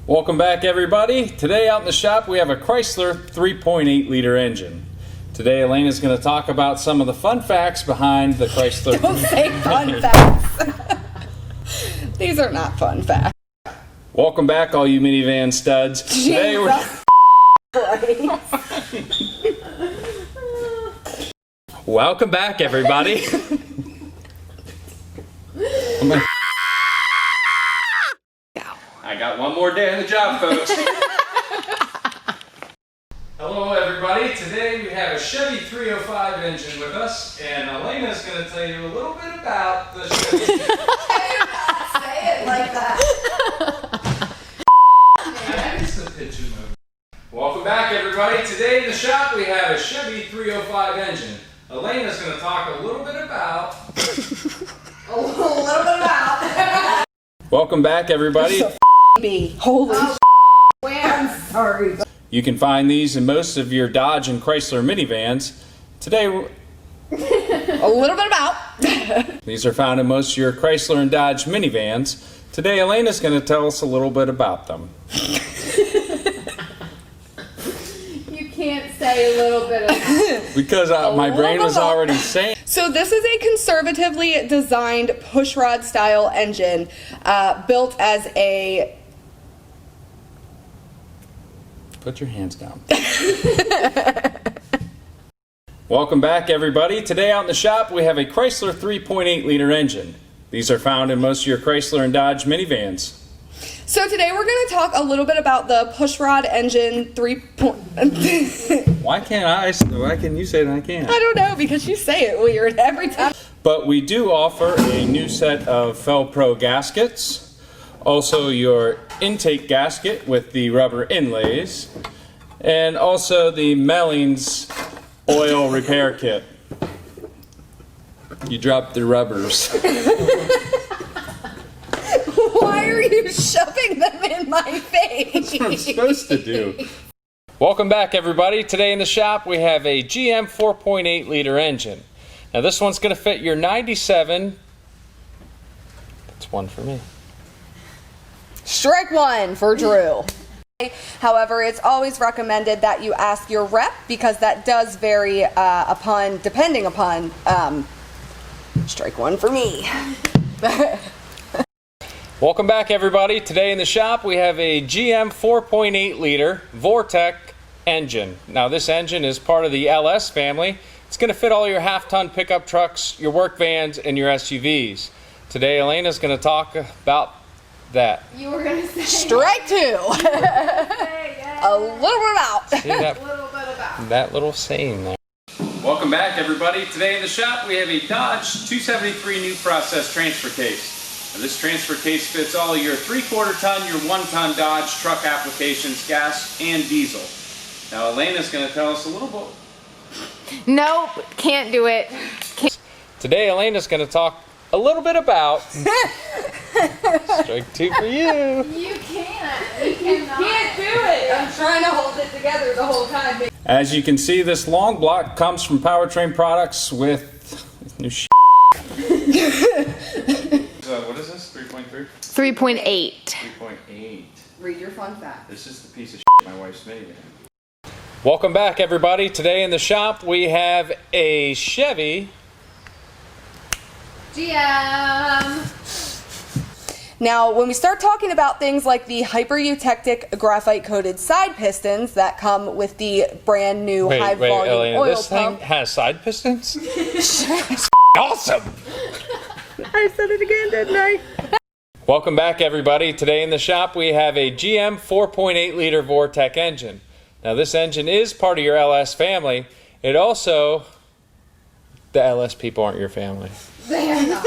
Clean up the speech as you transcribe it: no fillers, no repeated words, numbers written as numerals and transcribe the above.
Welcome back, everybody. Today out in the shop we have a Chrysler 3.8 liter engine. Today Alaina's going to talk about some of the fun facts behind the Chrysler. Don't say fun facts. These are not fun facts. Welcome back, all you minivan studs. Today we're Welcome back, everybody. I got one more day on the job, folks. Hello, everybody. Today we have a Chevy 305 engine with us, and Alaina's going to tell you a little bit about the Chevy. Say it like that. That's the pigeon move. Welcome back, everybody. Today in the shop we have a Chevy 305 engine. Alaina's going to talk a little bit about. Welcome back, everybody. Holy I'm sorry. You can find these in most of your Dodge and Chrysler minivans. Today, a little bit about. These are found in most of your Chrysler and Dodge minivans. Today, Alaina's going to tell us a little bit about them. You can't say a little bit of Because my brain was already saying. So this is a conservatively designed pushrod style engine built as a... Put your hands down. Welcome back, everybody. Today out in the shop we have a Chrysler 3.8 liter engine. These are found in most of your Chrysler and Dodge minivans. So today we're going to talk a little bit about the pushrod engine 3. Why can you say it and I can't? I don't know, because you say it weird every time. But we do offer a new set of Felpro gaskets. Also your intake gasket with the rubber inlays. And also the Mellings oil repair kit. You dropped the rubbers. Why are you shoving them in my face? That's what I'm supposed to do. Welcome back, everybody. Today in the shop we have a GM 4.8 liter engine. Now this one's going to fit your 97. That's one for me. Strike one for Drew. However, it's always recommended that you ask your rep, because that does vary depending upon. Strike one for me. Welcome back, everybody. Today in the shop we have a GM 4.8 liter Vortec engine. Now this engine is part of the LS family. It's going to fit all your half-ton pickup trucks, your work vans, and your SUVs. Today Alaina's going to talk about that. You were going to say Strike two. yes. A little bit about. See that, A little bit about. that little saying there. Welcome back, everybody. Today in the shop we have a Dodge 273 new process transfer case. Now, this transfer case fits all of your 3/4 ton, your 1 ton Dodge truck applications, gas and diesel. Now Alaina's going to tell us a little bit. Nope, can't do it. Today Alaina's going to talk a little bit about. Strike two for you. You can't. You cannot. Can't do it. I'm trying to hold it together the whole time. As you can see, this long block comes from Powertrain Products with new shit. What is this? 3.3? 3.8. 3.8. Read your fun fact. This is the piece of shit my wife's minivan. Welcome back, everybody. Today in the shop we have a Chevy. GM. Now, when we start talking about things like the hyper-eutectic graphite-coated side pistons that come with the brand new high-volume Alaina, oil this pump. thing has side pistons? That's awesome! I said it again, didn't I? Welcome back, everybody. Today in the shop we have a GM 4.8 liter Vortec engine. Now this engine is part of your LS family. It also, the LS people aren't your family. They are not.